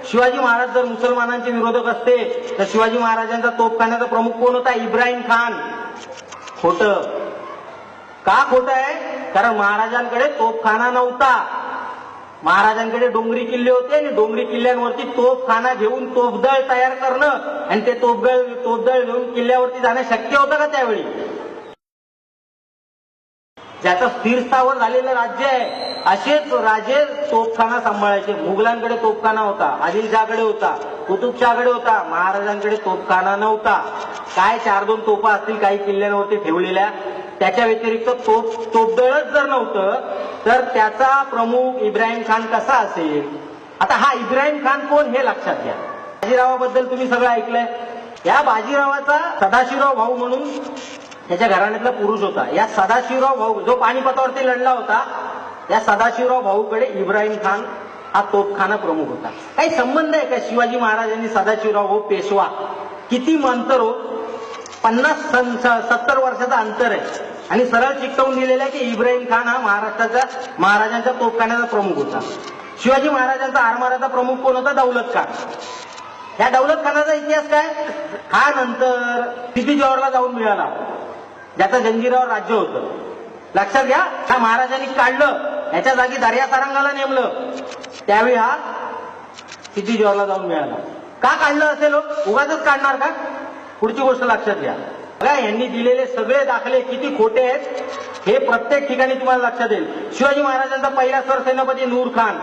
शिवाजी महाराज जर मुसलमानांचे विरोधक असते तर शिवाजी महाराजांचा तोफखान्याचा प्रमुख कोण होता? इब्राहिम खान. खोटं. का खोटं आहे? कारण महाराजांकडे तोफखाना नव्हता. महाराजांकडे डोंगरी किल्ले होते आणि डोंगरी किल्ल्यांवरती तोफखाना घेऊन तोफदळ तयार करणं आणि ते तोफदळ घेऊन किल्ल्यावरती जाणं शक्य होतं का त्यावेळी? ज्याचं स्थिर स्थावर झालेलं राज्य आहे असेच राजे तोफखाना सांभाळायचे. मुघलांकडे तोफखाना होता, आदिलशाहकडे होता, कुतुबशाहकडे होता, महाराजांकडे तोफखाना नव्हता. काय 4-2 तोफा असतील काही किल्ल्यांवरती ठेवलेल्या, त्याच्या व्यतिरिक्त तोफदळच जर नव्हतं तर त्याचा प्रमुख इब्राहिम खान कसा असेल? आता हा इब्राहिम खान कोण हे लक्षात घ्या. बाजीरावाबद्दल तुम्ही सगळं ऐकलंय. या बाजीरावाचा सदाशिवराव भाऊ म्हणून त्याच्या घराण्यातला पुरुष होता. या सदाशिवराव भाऊ जो पानिपतावरती लढला होता, या सदाशिवराव भाऊकडे इब्राहिम खान हा तोफखाना प्रमुख होता. काही संबंध आहे का शिवाजी महाराजांनी सदाशिवराव भाऊ पेशवा? किती अंतर हो, 50-70 वर्षाचा अंतर आहे. आणि सरळ चिकटवून दिलेलं आहे की इब्राहिम खान हा महाराजांच्या तोफखान्याचा प्रमुख होता. शिवाजी महाराजांचा आरमाराचा प्रमुख कोण होता? दौलत खान. या दौलत खानाचा इतिहास काय? हा नंतर सिद्धी जोहरला जाऊन मिळाला, ज्याचं जंजिरावर राज्य होतं. लक्षात घ्या, हा महाराजांनी काढलं, याच्या जागी दर्या सारंगाला नेमलं, त्यावेळी हा सिद्धी जोहरला जाऊन मिळाला. का काढलं असेल? उगाचच काढणार का? पुढची गोष्ट लक्षात घ्या. बघा, यांनी दिलेले सगळे दाखले किती खोटे आहेत हे प्रत्येक ठिकाणी तुम्हाला लक्षात येईल. शिवाजी महाराजांचा पहिला सरसेनापती नूर खान,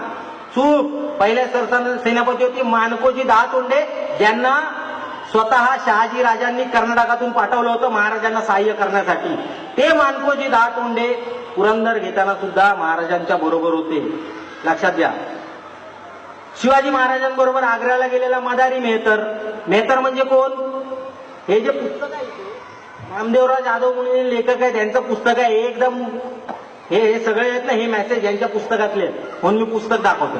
चूक. पहिल्या सरसेनापती होती मानकोजी दहातोंडे, ज्यांना स्वतः शहाजी राजांनी कर्नाटकातून पाठवलं होतं महाराजांना सहाय्य करण्यासाठी. ते मानकोजी दहातोंडे पुरंदर घेताना सुद्धा महाराजांच्या बरोबर होते. लक्षात घ्या. शिवाजी महाराजांबरोबर आग्र्याला गेलेला मदारी मेहतर. मेहतर म्हणजे कोण? हे जे पुस्तक आहे नामदेवराव जाधव म्हणून लेखक आहे, त्यांचं पुस्तक आहे. एकदम हे सगळे आहेत ना, हे मेसेज यांच्या पुस्तकातले, म्हणून मी पुस्तक दाखवतो.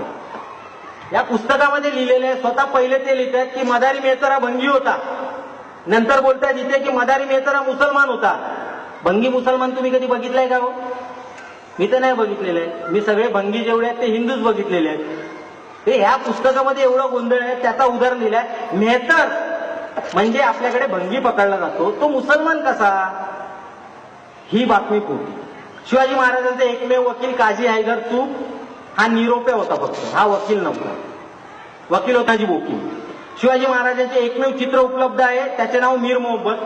या पुस्तकामध्ये लिहिलेले स्वतः पहिले ते लिहितात की मदारी मेहतर हा भंगी होता. नंतर बोलतात इथे की मदारी मेहतर हा मुसलमान होता. भंगी मुसलमान तुम्ही कधी बघितलंय का हो? मी तर नाही बघितलेलं आहे. मी सगळे भंगी जेवढे आहेत ते हिंदूच बघितलेले आहेत. ते ह्या पुस्तकामध्ये एवढं गोंधळ आहे, त्याचा उदाहरण दिलाय. मेहतर म्हणजे आपल्याकडे भंगी पकडला जातो, तो मुसलमान कसा? ही बातमी खोटी. शिवाजी महाराजांचे एकमेव वकील काझी हैदर चूक हा निरोप्या होता फक्त, हा वकील नव्हता. वकील होता जी वकील. शिवाजी महाराजांचे एकमेव चित्र उपलब्ध आहे, त्याचे नाव मीर मोहब्बत.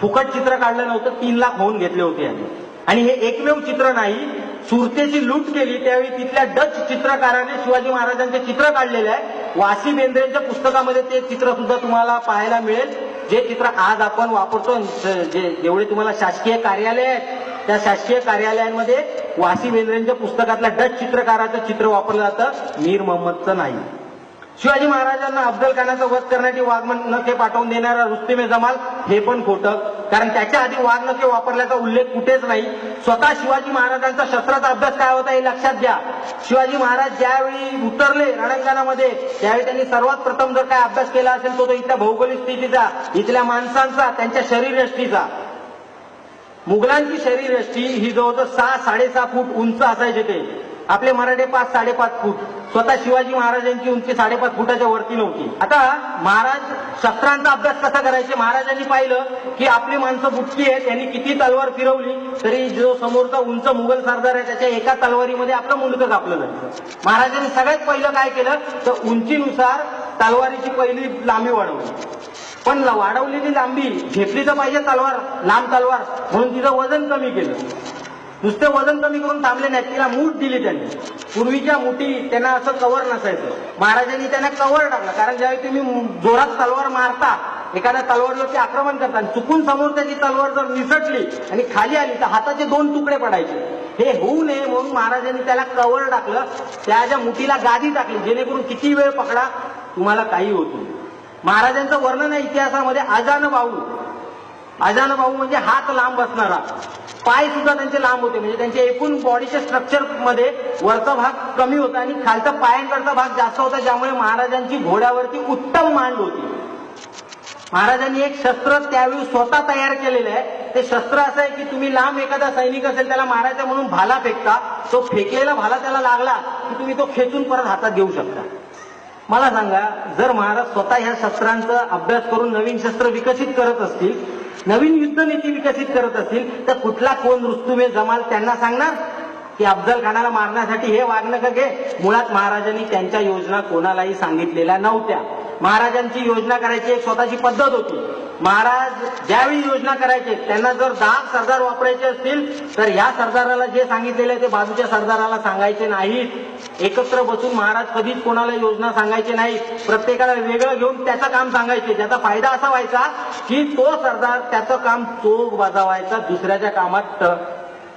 फुकट चित्र काढलं नव्हतं, 3 लाख होऊन घेतले होते यांनी. आणि हे एकमेव चित्र नाही, सुरतेची लूट केली त्यावेळी तिथल्या डच चित्रकाराने शिवाजी महाराजांचे चित्र काढलेले आहे. वासी बेंद्रेंच्या पुस्तकामध्ये ते चित्र सुद्धा तुम्हाला पाहायला मिळेल. जे चित्र आज आपण वापरतो, जेवढे तुम्हाला शासकीय कार्यालय आहेत त्या शासकीय कार्यालयांमध्ये वासी बेंद्रेंच्या पुस्तकातल्या डच चित्रकाराचं चित्र वापरलं जातं, मीर मोहम्मदचं नाही. शिवाजी महाराजांना अफजल खानाचा वध करण्याची वाघनखे पाठवून देणारा रुस्तमे जमाल हे पण खोटं, कारण त्याच्या आधी वाघनखे वापरल्याचा उल्लेख कुठेच नाही. स्वतः शिवाजी महाराजांचा शस्त्राचा अभ्यास काय होता हे लक्षात घ्या. शिवाजी महाराज ज्यावेळी उतरले रणांगणामध्ये त्यावेळी त्यांनी सर्वात प्रथम जर काय अभ्यास केला असेल तो इथल्या भौगोलिक स्थितीचा, इथल्या माणसांचा, त्यांच्या शरीरयष्टीचा. मुघलांची शरीरयष्टी ही जवळजवळ 6-6.5 फूट उंच असायचे. ते आपले मराठे 5-5.5 फूट. स्वतः शिवाजी महाराजांची उंची 5.5 फुटाच्या वरती नव्हती. आता महाराज शस्त्रांचा अभ्यास कसा करायचे? महाराजांनी पाहिलं की आपली माणसं बुटकी आहेत, यांनी किती तलवार फिरवली तरी जो समोरचा उंच मुघल सरदार आहे त्याच्या एका तलवारीमध्ये आपलं मुंडकं कापलं जायचं. महाराजांनी सगळ्यात पहिलं काय केलं तर उंचीनुसार तलवारीची पहिली लांबी वाढवली. पण वाढवलेली लांबी झेपली तर पाहिजे तलवार, लांब तलवार, म्हणून तिचं वजन कमी केलं. नुसते वजन कमी करून थांबले नाहीत, तिला मूठ दिली त्यांनी. पूर्वीच्या मुठी त्यांना असं कव्हर नसायचं, महाराजांनी त्यांना कव्हर टाकलं. कारण ज्यावेळी तुम्ही जोरात तलवार मारता, एखाद्या तलवारीवरती आक्रमण करता, चुकून समोर त्याची तलवार जर निसटली आणि खाली आली तर हाताचे 2 तुकडे पडायचे. हे होऊ नये म्हणून महाराजांनी त्याला कव्हर टाकलं, त्याच्या मुठीला गादी टाकली, जेणेकरून किती वेळ पकडा तुम्हाला काही होत नाही. महाराजांचं वर्णन आहे इतिहासामध्ये अजान भाऊ म्हणजे हात लांब असणारा, पाय सुद्धा त्यांचे लांब होते. म्हणजे त्यांच्या एकूण बॉडीच्या स्ट्रक्चर मध्ये वरचा भाग कमी होता आणि खालचा पायांकडचा भाग जास्त होता, ज्यामुळे महाराजांची घोड्यावरती उत्तम मांड होती. महाराजांनी एक शस्त्र त्यावेळी स्वतः तयार केलेलं आहे. ते शस्त्र असं आहे की तुम्ही लांब एखादा सैनिक असेल त्याला मारायचा म्हणून भाला फेकता, तो फेकलेला भाला त्याला लागला की तुम्ही तो खेचून परत हातात घेऊ शकता. मला सांगा, जर महाराज स्वतः ह्या शस्त्रांचा अभ्यास करून नवीन शस्त्र विकसित करत असतील, नवीन युद्धनीती विकसित करत असतील, तर कुठला कोण रुस्तुमे जमाल त्यांना सांगणार की अफजल खानाला मारण्यासाठी हे वागणं घे? मुळात महाराजांनी त्यांच्या योजना कोणालाही सांगितलेल्या नव्हत्या. महाराजांची योजना करायची एक स्वतःची पद्धत होती. महाराज ज्यावेळी योजना करायचे, त्यांना जर 10 सरदार वापरायचे असतील तर ह्या सरदाराला जे सांगितलेले ते बाजूच्या सरदाराला सांगायचे नाहीत. एकत्र बसून महाराज कधीच कोणाला योजना सांगायचे नाहीत. प्रत्येकाला वेगळं घेऊन त्याचं काम सांगायचे. त्याचा फायदा असा व्हायचा की तो सरदार त्याचं काम चोख बजावायचा, दुसऱ्याच्या कामात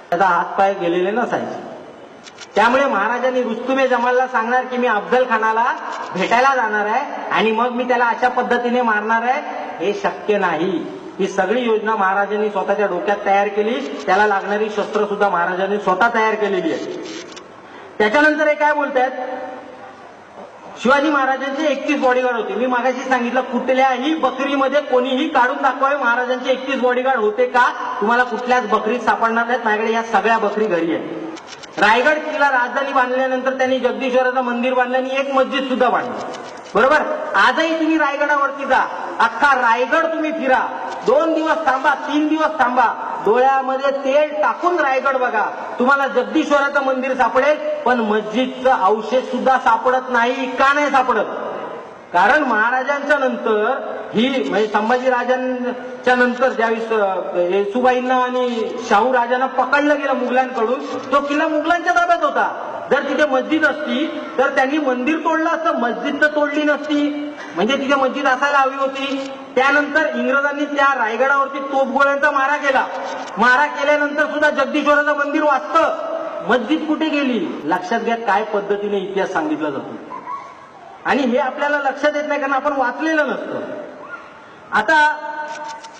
त्याचा हातपाय गेलेले नसायचे. त्यामुळे महाराजांनी रुस्तुमे जमालला सांगणार की मी अफजल खानाला भेटायला जाणार आहे आणि मग मी त्याला अशा पद्धतीने मारणार आहे, हे शक्य नाही. ही सगळी योजना महाराजांनी स्वतःच्या डोक्यात तयार केली. त्याला लागणारी शस्त्र सुद्धा महाराजांनी स्वतः तयार केलेली आहे. त्याच्यानंतर हे काय बोलतायत, शिवाजी महाराजांचे 31 बॉडीगार्ड होते. मी मागाशी सांगितलं कुठल्याही बकरीमध्ये कोणीही काढून दाखवावे महाराजांचे 31 बॉडीगार्ड होते का? तुम्हाला कुठल्याच बकरीत सापडणार नाहीत. माझ्याकडे या सगळ्या बकरी घरी आहे. रायगड किल्ला राजधानी बांधल्यानंतर त्यांनी जगदीश्वराचं मंदिर बांधलं आणि एक मस्जिद सुद्धा बांधली. बरोबर. आजही तुम्ही रायगडावरती जा, अख्खा रायगड तुम्ही फिरा, 2 दिवस थांबा, 3 दिवस थांबा, डोळ्यामध्ये तेल टाकून रायगड बघा, तुम्हाला जगदीश्वराचं मंदिर सापडेल, पण मस्जिदचं अवशेष सुद्धा सापडत नाही. का नाही सापडत? कारण महाराजांच्या नंतर ही म्हणजे संभाजीराजांच्या नंतर ज्यावेळी येसुबाईंना आणि शाहू राजांना पकडलं गेलं मुघलांकडून, तो किल्ला मुघलांच्या ताब्यात होता. जर तिथे मस्जिद असती तर त्यांनी मंदिर तोडलं असतं, मस्जिद तर तोडली नसती. म्हणजे तिथे मस्जिद असायला हवी होती. त्यानंतर इंग्रजांनी त्या रायगडावरती तोफगोळ्यांचा मारा केला. मारा केल्यानंतर सुद्धा जगदीश्वराचं मंदिर वाचतं, मस्जिद कुठे गेली? लक्षात घ्या काय पद्धतीने इतिहास सांगितला जातो. आणि हे आपल्याला लक्षात येत नाही कारण आपण वाचलेलं नसतं. आता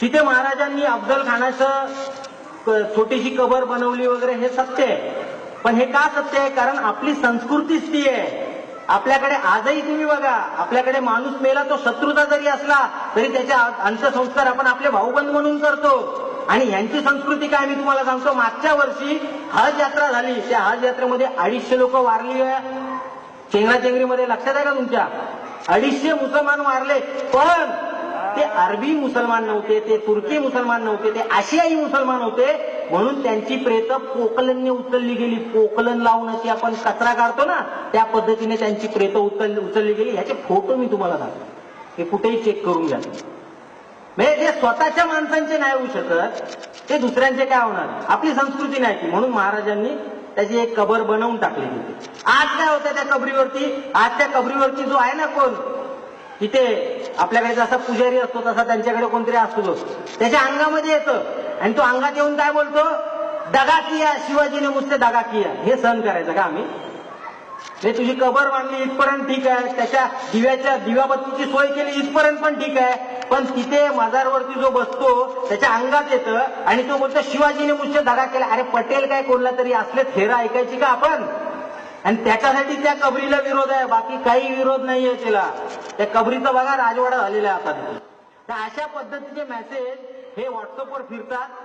तिथे महाराजांनी अफजल खानाचं छोटीशी कबर बनवली वगैरे, हे सत्य आहे. पण हे का सत्य आहे? कारण आपली संस्कृतीच ती आहे. आपल्याकडे आजही तुम्ही बघा, आपल्याकडे माणूस मेला तो शत्रूचा जरी असला तरी त्याचे अंत्यसंस्कार आपण आपले भाऊबंद म्हणून करतो. आणि यांची संस्कृती काय मी तुम्हाला सांगतो. मागच्या वर्षी हज यात्रा झाली, त्या हज यात्रेमध्ये 250 लोक वारली. चेंगराचेंगरीमध्ये लक्षात आहे का तुमच्या? 250 मुसलमान मारले. पण ते अरबी मुसलमान नव्हते, ते तुर्की मुसलमान नव्हते, ते आशियाई मुसलमान होते. म्हणून त्यांची प्रेत पोकलनने उचलली गेली. पोकलन लावून अशी आपण कचरा काढतो ना, त्या पद्धतीने त्यांची प्रेत उचलली गेली. याचे फोटो मी तुम्हाला दाखवतो, हे कुठेही चेक करून घ्या. म्हणजे ते स्वतःच्या माणसांचे नाही होऊ शकत, ते दुसऱ्यांचे काय होणार? आपली संस्कृती नाही ती. म्हणून महाराजांनी त्याची एक कबर बनवून टाकली होती. आज काय होतं त्या कबरीवरती? आज त्या कबरीवरती जो आहे ना कोण, तिथे आपल्याकडे जसा पुजारी असतो तसा त्यांच्याकडे कोणतरी असतो, त्याच्या अंगामध्ये येतं आणि तो अंगात येऊन काय बोलतो, दगा किया शिवाजीने मुझसे दगा किया. हे सहन करायचं का आम्ही? हे तुझी कबर बांधली इथपर्यंत ठीक आहे, त्याच्या दिव्याबत्तीची सोय केली इथपर्यंत पण ठीक आहे, पण तिथे मजारवरती जो बसतो त्याच्या अंगात येतं आणि तो बोलतो शिवाजीने मुझसे दगा केला. अरे पटेल काय कोणला तरी असले थेरा ऐकायची का आपण? आणि त्याच्यासाठी त्या कबरीला विरोध आहे, बाकी काही विरोध नाहीये त्याला. त्या कबरीचा बघा राजवाडा झालेला आहे आता. तर अशा पद्धतीचे मेसेज हे व्हॉट्सअपवर फिरतात.